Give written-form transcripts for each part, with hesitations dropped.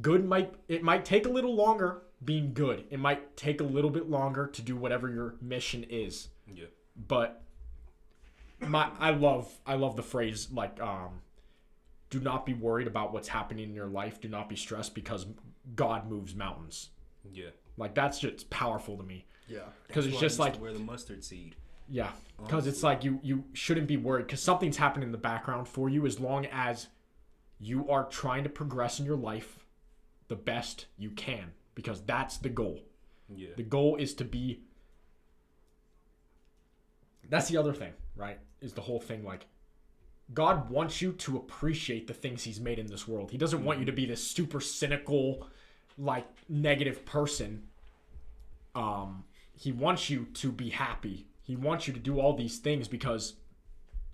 Good might take a little longer being good. It might take a little bit longer to do whatever your mission is. Yeah. But I love the phrase like do not be worried about what's happening in your life. Do not be stressed because God moves mountains. Yeah. Like that's just powerful to me. Yeah. Because it's just like where the mustard seed. Yeah. Because it's like you shouldn't be worried because something's happening in the background for you as long as you are trying to progress in your life the best you can because that's the goal. Yeah. The goal is to be. That's the other thing, right? Is the whole thing like God wants you to appreciate the things he's made in this world. He doesn't want you to be this super cynical, like negative person. He wants you to be happy. He wants you to do all these things because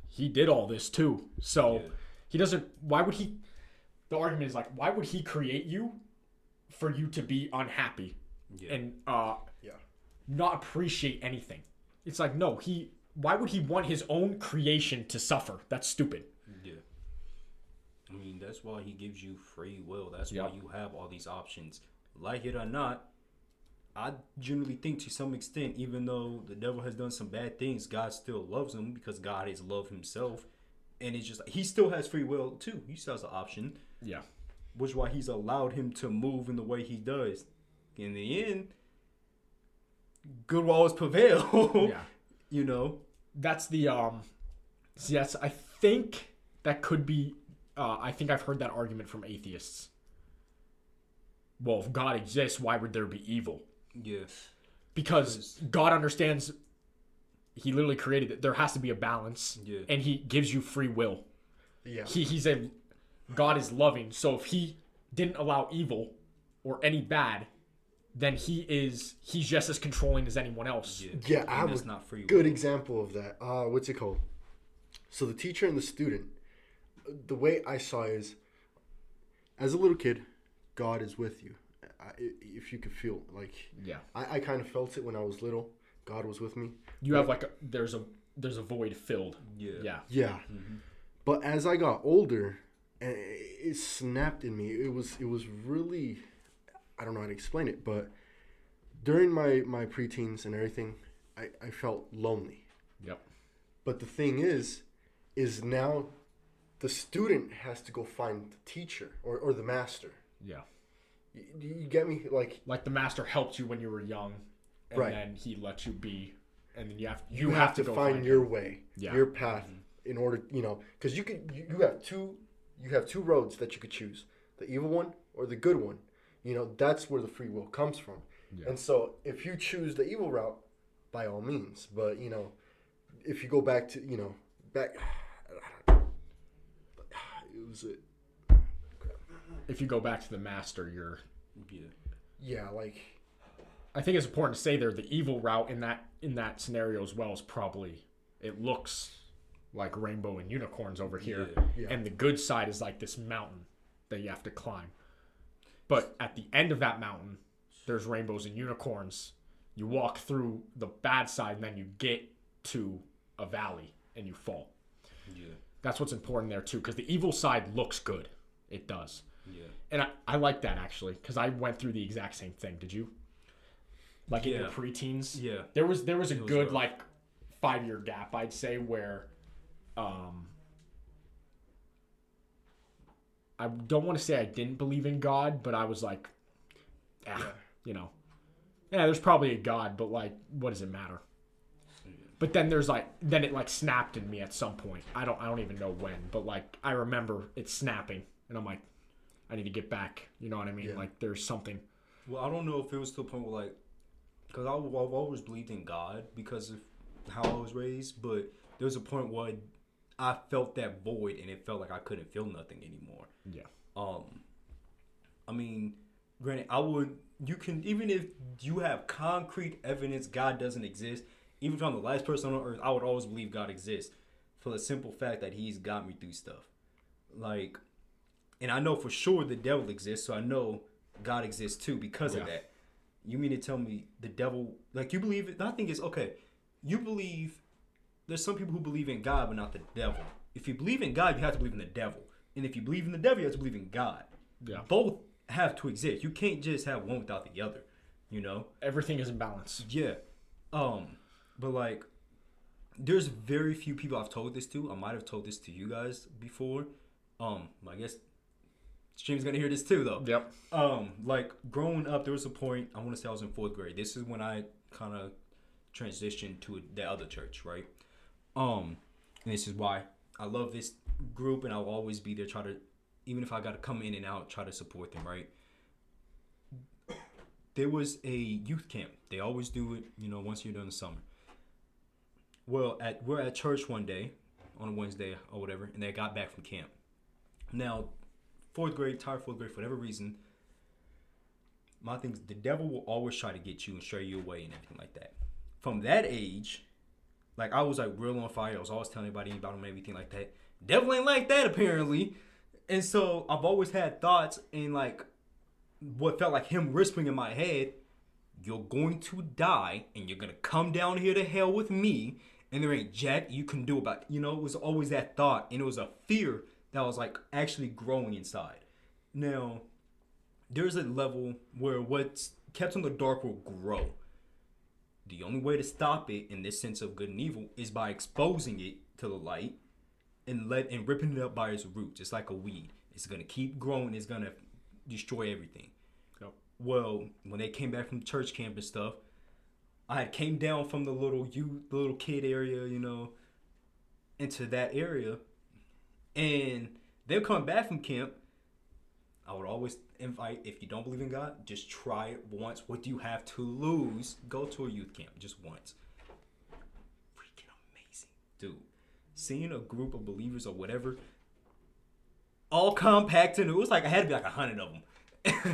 he did all this too. So he doesn't, why would he, the argument is like, why would he create you for you to be unhappy and not appreciate anything? It's like, no, why would he want his own creation to suffer? That's stupid. Yeah. I mean, that's why he gives you free will. That's why you have all these options. Like it or not, I generally think to some extent, even though the devil has done some bad things, God still loves him because God is love himself. And it's just, he still has free will too. He still has an option. Yeah. Which is why he's allowed him to move in the way he does. In the end, good will always prevail. Yeah. You know? That's the, yes, I think that could be, I think I've heard that argument from atheists. Well, if God exists, why would there be evil? Yeah. Because God understands he literally created it. There has to be a balance. Yeah. And he gives you free will. Yeah. God is loving. So if he didn't allow evil or any bad, then he's just as controlling as anyone else. Yeah, I have a good example of that. What's it called? So the teacher and the student, the way I saw it is, as a little kid, God is with you. If you could feel like, I kind of felt it when I was little. God was with me. You have like there's a void filled. Yeah. Mm-hmm. But as I got older, and it snapped in me. It was really, I don't know how to explain it, but during my preteens and everything, I felt lonely. Yep. But the thing is now the student has to go find the teacher or the master. Yeah. You get me? Like the master helped you when you were young, and right. then he let you be, and then you have to go find your way, your path, mm-hmm. in order, because you have two roads that you could choose, the evil one or the good one. That's where the free will comes from. Yeah. And so if you choose the evil route, by all means, but if you go back to it was it. If you go back to the master, you're like I think it's important to say there the evil route in that scenario as well is probably it looks like rainbow and unicorns over here, and the good side is like this mountain that you have to climb. But at the end of that mountain, there's rainbows and unicorns. You walk through the bad side, and then you get to a valley, and you fall. Yeah. That's what's important there, too, because the evil side looks good. It does. Yeah. And I like that, actually, because I went through the exact same thing. Did you? Like in your preteens? Yeah. There was a good, like, 5-year gap, I'd say, where I don't want to say I didn't believe in God, but I was like, there's probably a God, but like, what does it matter? But then then it like snapped in me at some point. I don't even know when, but like I remember it snapping, and I'm like, I need to get back. You know what I mean? Yeah. Like there's something. Well, I don't know if it was to the point where like, because I've always believed in God because of how I was raised, but there was a point where I felt that void, and it felt like I couldn't feel nothing anymore. Yeah. I mean, granted, you can, even if you have concrete evidence God doesn't exist, even if I'm the last person on earth, I would always believe God exists for the simple fact that he's got me through stuff. Like, and I know for sure the devil exists, so I know God exists too because of that. You mean to tell me the devil, like you believe it? The thing is, okay, you believe, there's some people who believe in God but not the devil. If you believe in God, you have to believe in the devil. And if you believe in the devil, you have to believe in God. Yeah. Both have to exist. You can't just have one without the other, you know? Everything is in balance. Yeah. But like, there's very few people I've told this to. I might have told this to you guys before. I guess Stream's gonna hear this too, though. Yep. Like growing up, there was a point. I want to say I was in 4th grade. This is when I kind of transitioned to the other church, right? And this is why I love this group, and I'll always be there. Try to, even if I got to come in and out, try to support them, right? There was a youth camp. They always do it, you know, once a year during the summer. Well, we're at church one day, on a Wednesday or whatever, and they got back from camp. Now, 4th grade, entire 4th grade, for whatever reason, my thing is the devil will always try to get you and stray you away and everything like that. From that age, like I was like real on fire. I was always telling everybody about him and everything like that. Devil ain't like that apparently. And so I've always had thoughts and like what felt like him whispering in my head, you're going to die and you're going to come down here to hell with me and there ain't jack you can do about it. You know, it was always that thought, and it was a fear that was like actually growing inside. Now, there's a level where what's kept in the dark will grow. The only way to stop it in this sense of good and evil is by exposing it to the light and ripping it up by its roots. It's like a weed. It's gonna keep growing. It's gonna destroy everything. Yep. Well, when they came back from church camp and stuff, I had came down from the little kid area, you know, into that area, and they're coming back from camp. I would always invite, if you don't believe in God, just try it once. What do you have to lose? Go to a youth camp just once. Freaking amazing. Dude, seeing a group of believers or whatever, all compacted, it was like I had to be like 100 of them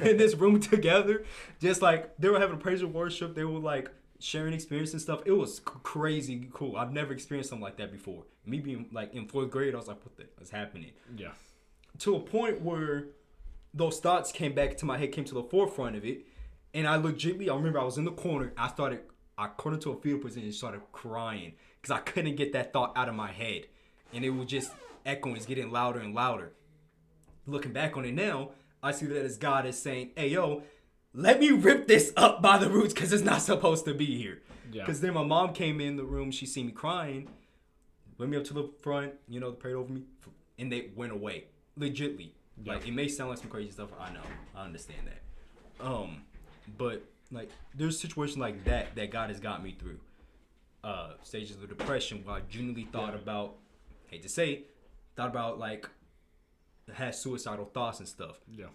in this room together. Just like they were having a praise and worship. They were like sharing experience and stuff. It was crazy cool. I've never experienced something like that before. Me being like in 4th grade, I was like, what the is happening? Yeah. To a point where those thoughts came back to my head, came to the forefront of it. And I remember I was in the corner. I caught into a fetal position and started crying because I couldn't get that thought out of my head. And it was just echoing. It's getting louder and louder. Looking back on it now, I see that as God is saying, hey, yo, let me rip this up by the roots because it's not supposed to be here. Because then my mom came in the room. She seen me crying. Went me up to the front, you know, prayed over me. And they went away. Legitly. Yeah. Like, it may sound like some crazy stuff. I know. I understand that. But, like, there's situations like that God has got me through. Stages of depression where I genuinely thought about, hate to say, like, had suicidal thoughts and stuff. Yeah.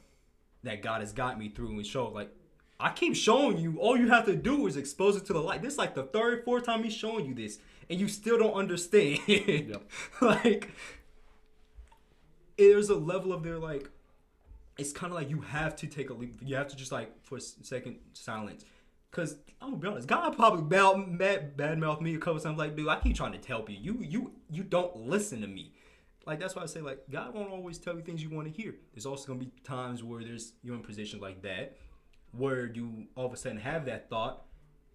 That God has got me through and showed, like, I keep showing you. All you have to do is expose it to the light. This is like the 3rd, 4th time he's showing you this. And you still don't understand. Yep. Like, there's a level of there, like, it's kind of like you have to take a leap. You have to just, like, for a second, silence. Because, I'm going to be honest, God probably badmouthed me a couple times. Like, dude, I keep trying to help you. You don't listen to me. Like, that's why I say, like, God won't always tell you things you want to hear. There's also going to be times where you're in positions like that, where you all of a sudden have that thought,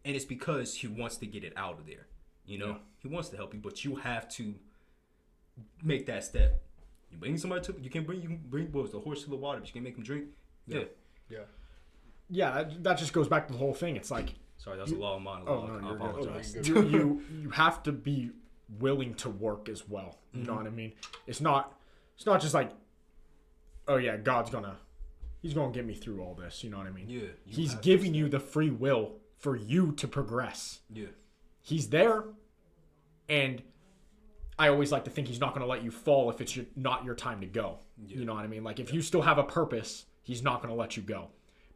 and it's because he wants to get it out of there. You know? Yeah. He wants to help you, but you have to make that step. You bring somebody you can bring what was the horse to the water, but you can make him drink. Yeah. Yeah, that just goes back to the whole thing. It's like, sorry, that's a long monologue. Oh, no, I apologize. You have to be willing to work as well. You know what I mean? It's not just like, oh yeah, he's gonna get me through all this. You know what I mean? Yeah. He's giving you the free will for you to progress. Yeah. He's there, and I always like to think he's not gonna let you fall if it's not your time to go. Yeah. You know what I mean? Like if you still have a purpose, he's not gonna let you go.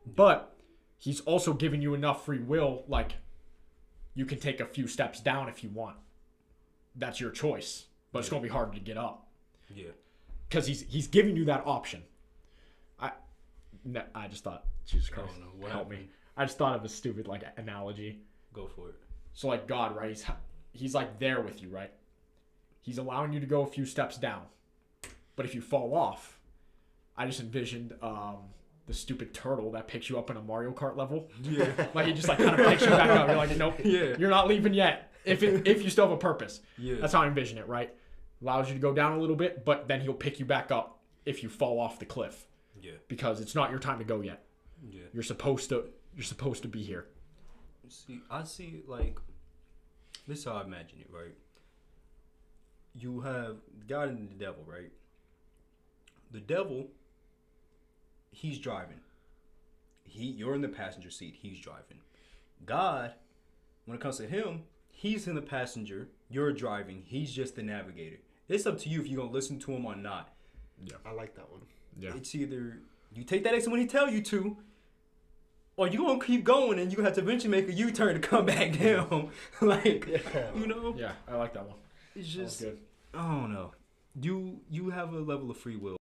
Yeah. But he's also giving you enough free will, like you can take a few steps down if you want. That's your choice, but it's gonna be hard to get up. Yeah, because he's giving you that option. I just thought, Jesus Christ, help me. I just thought of a stupid like analogy. Go for it. So like God, right? He's like there with you, right? He's allowing you to go a few steps down, but if you fall off, I just envisioned the stupid turtle that picks you up in a Mario Kart level. Yeah, like he just like kind of picks you back up. You're like, nope, you're not leaving yet. If you still have a purpose. Yeah. That's how I envision it, right? Allows you to go down a little bit, but then he'll pick you back up if you fall off the cliff. Yeah. Because it's not your time to go yet. Yeah. You're supposed to be here. See, I see like this is how I imagine it, right? You have God and the devil, right? The devil, he's driving. You're in the passenger seat, he's driving. God, when it comes to him, he's in the passenger, you're driving, he's just the navigator. It's up to you if you're gonna listen to him or not. Yeah, I like that one. Yeah. It's either you take that exit when he tell you to, or you gonna keep going and you gonna have to eventually make a U-turn to come back down. Like, you know? Yeah, I like that one. It's just, I don't know. You have a level of free will.